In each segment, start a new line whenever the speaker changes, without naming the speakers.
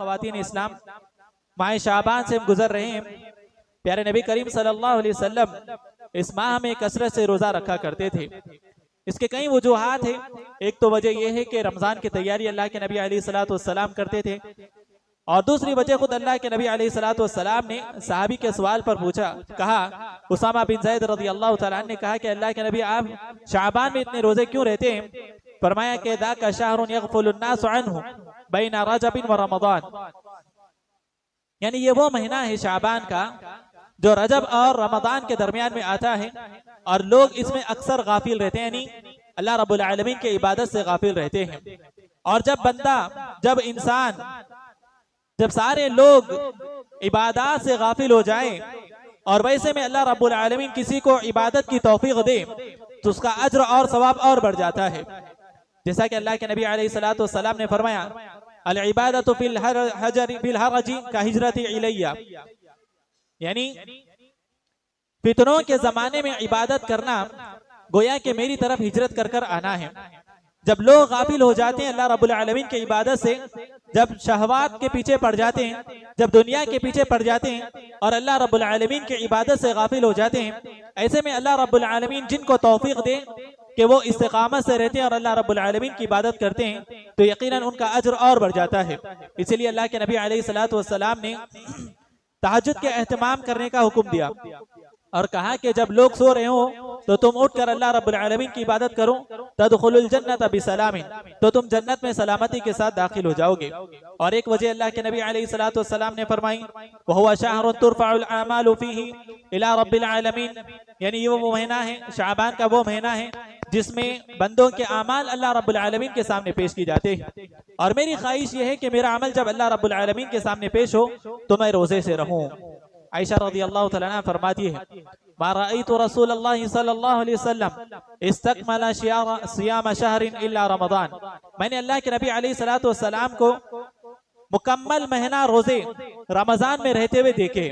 ख़वातीन इस्लाम माह शाबान से हम गुजर रहे हैं। प्यारे नबी करीम सल्लल्लाहु अलैहि वसल्लम इस माह में कसरत से रोज़ा रखा करते थे। इसके कई वजूहात हैं। एक तो वजह यह है कि रमज़ान की तैयारी अल्लाह के नबी अलैहिस्सलातु वस्सलाम करते थे, और दूसरी वजह खुद अल्लाह के नबी अलैहिस्सलातु वस्सलाम ने सहाबी के सवाल पर पूछा, कहा उसामा बिन ज़ैद रज़ियल्लाहु तआला अन्हु ने कहा कि अल्लाह के नबी आप शाबान में इतने रोजे क्यों रहते हैं? फरमाया कि ज़ाका शहरुन यग़फ़ुलु अन्नासु अन्हु बैना रजबिन व रमज़ान, यानी ये वो महीना है शाबान का जो रजब और रमज़ान के दरमियान में आता है, और लोग इसमें अक्सर गाफिल रहते हैं, यानी अल्लाह रब्बुल आलमीन के इबादत से गाफिल रहते हैं। और जब इंसान जब सारे लोग इबादत से गाफिल हो जाएं और वैसे में अल्लाह रब्बुल आलमीन किसी को इबादत की तौफीक दे तो उसका अज्र और सवाब और बढ़ जाता है। जैसा कि अल्लाह के नबी अलैहिस्सलातु वस्सलाम ने फरमाया, अल इबादतु फिल हरजी का हिजरती इलैया, यानी फितनों के जमाने में इबादत करना गोया कि मेरी तरफ हिजरत कर कर आना है। जब लोग गाफिल हो जाते हैं अल्लाह रब्बुल आलमीन के इबादत से, जब शहवात के पीछे पड़ जाते हैं, जब दुनिया के पीछे पड़ जाते हैं और अल्लाह रब्बुल आलमीन के इबादत से गाफिल हो जाते हैं, ऐसे में अल्लाह रब्बुल आलमीन जिनको तौफीक दे कि वो इस्तिकामत से रहते हैं और अल्लाह रब्बुल आलमीन की इबादत करते हैं, तो यकीनन उनका अज्र और बढ़ जाता है। इसीलिए अल्लाह के नबी अलैहिस्सलातु वस्सलाम ने तहज्जुद के एहतमाम करने का हुक्म दिया और कहा कि जब लोग सो रहे हो तो तुम उठकर अल्लाह रब्बुल आलमीन की इबादत करो, तदखुलुल जन्नत बिसलामिन, तो तुम जन्नत में सलामती के साथ दाखिल हो जाओगे। और एक वजह अल्लाह के नबी अलैहिस्सलातु वस्सलाम ने फरमाई, वहुवा शहरुन तुरफउल आमालु फीही इला रब्बिल आलमीन, यानी ये वो महीना है, शाबान का वो महीना है जिसमें बंदों के अमाल अल्लाह रब्बुल आलमीन के सामने पेश की जाते हैं। और मेरी ख्वाहिश ये है कि मेरा अमल जब अल्लाह रब्बुल आलमीन के सामने पेश हो तो मैं रोजे से रहूं। आयशा रज़ियल्लाहु तआला अन्हा फरमाती है, मा रअयतु रसूलल्लाह सल्लल्लाहु अलैहि वसल्लम इस्तकमला सियाम शहरिन इल्ला रमज़ान, मैंने अल्लाह के नबी अलैहिस्सलातु वस्सलाम को मुकम्मल महीना रोजे रमजान में रहते हुए देखे।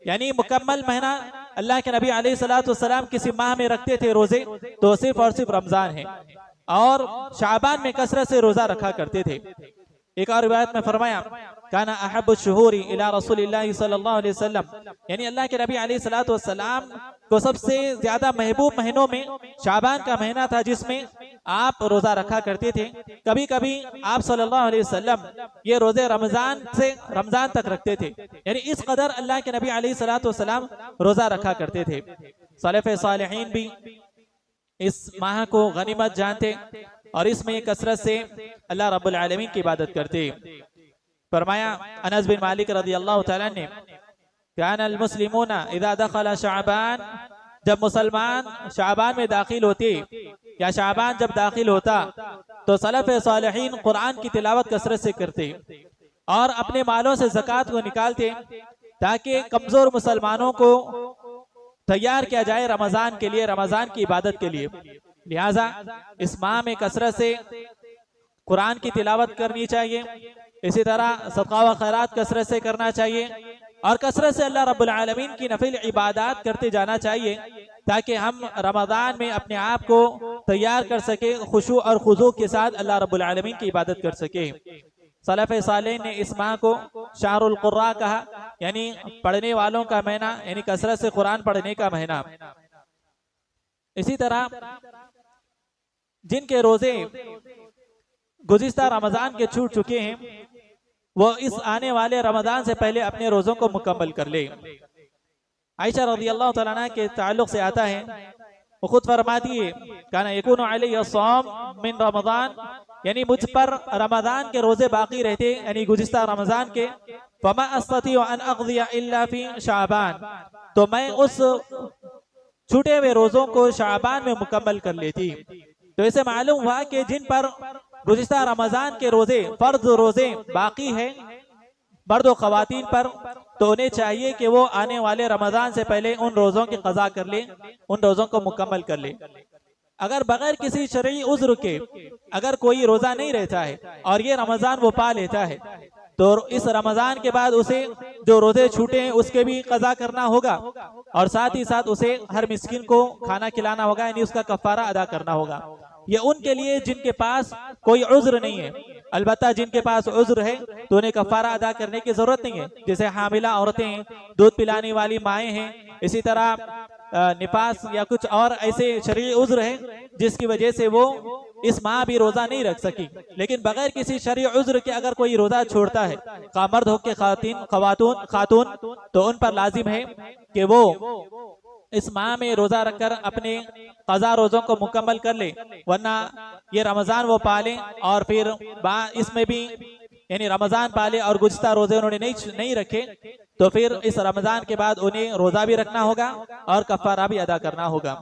यानी मुकम्मल महीना अल्लाह के नबी अलैहिस्सलातु वस्सलाम किसी माह में रखते थे रोजे, तो सिर्फ और सिर्फ रमजान है, और शाबान में कसरत से रोजा रखा करते थे। एक और रिवायत में फरमाया, काना अहब्बु शुहूरी इला रसूलिल्लाहि सल्लल्लाहु अलैहि वसल्लम, यानी अल्लाह के नबी अलैहिस्सलातु वस्सलाम को सबसे ज्यादा महबूब महीनों में शाबान का महीना था जिसमें आप रोजा रखा करते थे। कभी कभी आप सल्लल्लाहु अलैहि वसल्लम ये रोजे रमजान तक रखते थे, यानी इस कदर अल्लाह के नबी अलैहिस्सलातु वस्सलाम रोजा रखा करते थे। सलफ़ सालिहीन भी इस माह को गनीमत जानते और इसमें कसरत से अल्लाह रब्बुल आलमीन की इबादत करते। फरमाया अनस बिन मालिक रज़ियल्लाहु तआला ने, कानल मुस्लिमूना इज़ा दखला शाबान, जब मुसलमान शाबान में दाखिल होते या शाबान जब दाखिल होता तो सलफ़ सालिहीन कुरान की तिलावत कसरत से करते और अपने मालों से ज़कात को निकालते ताकि कमजोर मुसलमानों को तैयार किया जाए रमजान के लिए, रमजान की इबादत के लिए। लिहाजा इस माह में कसरत से कुरान की तिलावत करनी चाहिए, इसी तरह सदका व खैरात कसरत से करना चाहिए और कसरत से अल्लाह रब्बुल आलमीन की नफिल इबादत करते जाना चाहिए ताकि हम रमज़ान में अपने आप को तैयार कर सके, खुशू और खुजू के साथ अल्लाह रब्बुल आलमीन की इबादत कर सके। सलफ़ सालेह ने इस माह को शहरुल कुर्रा कहा, यानी पढ़ने वालों का महीना, यानी कसरत से कुरान पढ़ने का महीना। इसी तरह जिनके रोजे गुज़िश्ता रमजान के छूट चुके हैं वो इस आने वाले रमजान से पहले अपने रोजों को मुकम्मल कर ले। आयशा रज़ियल्लाहु तआला अन्हा के ताल्लुक से आता है, वो खुद फरमाती है, काना यकूनु अलैहि सौम मिन रमजान, यानी मुझ पर रमजान के रोजे बाकी रहते, यानी गुज़िश्ता रमजान के, फमा अस्तती अन अक़ज़िया इल्ला फी शाबान, तो मैं उस छूटे हुए रोजों को शाबान में मुकम्मल कर लेती। तो इसे मालूम हुआ कि जिन पर गुज़िश्ता रमजान के रोजे फर्ज रोजे बाकी है मर्द और ख़वातीन पर, तो उन्हें चाहिए कि वो आने वाले रमज़ान से पहले उन रोज़ों की क़ज़ा कर ले, उन रोज़ों को मुकम्मल कर ले। अगर बगैर किसी शरई उज़्र के अगर कोई रोज़ा नहीं रहता है और ये रमज़ान वो पा लेता है, तो इस रमज़ान के बाद उसे जो रोज़े छूटे हैं उसके भी क़ज़ा करना होगा, और साथ ही साथ उसे हर मिस्किन को खाना खिलाना होगा, यानी उसका कफ़ारा अदा करना होगा। ये उनके लिए जिनके पास कोई उज़्र नहीं है। अलबत्ता जिनके पास उज़्र है तो उन्हें कफ़ारा अदा करने की ज़रूरत नहीं है, जैसे हामिला औरतें हैं, दूध पिलाने वाली माएँ हैं, इसी तरह निफास या कुछ और ऐसे शरई उज़्र है जिसकी वजह से वो इस माह भी रोज़ा नहीं रख सकी। लेकिन बगैर किसी शरई उज़्र के अगर कोई रोज़ा छोड़ता है, मर्द हो के खातून, तो उन पर लाजिम है कि वो इस माह में रोज़ा रखकर अपने क़ज़ा रोज़ों को मुकम्मल कर ले, वरना ये रमज़ान वो पालें और फिर इसमें भी यानी रमज़ान पाले और गुज़िश्ता रोज़े उन्होंने नहीं रखे, तो फिर इस रमज़ान के बाद उन्हें रोज़ा भी रखना होगा और कफ़ारा भी अदा करना होगा।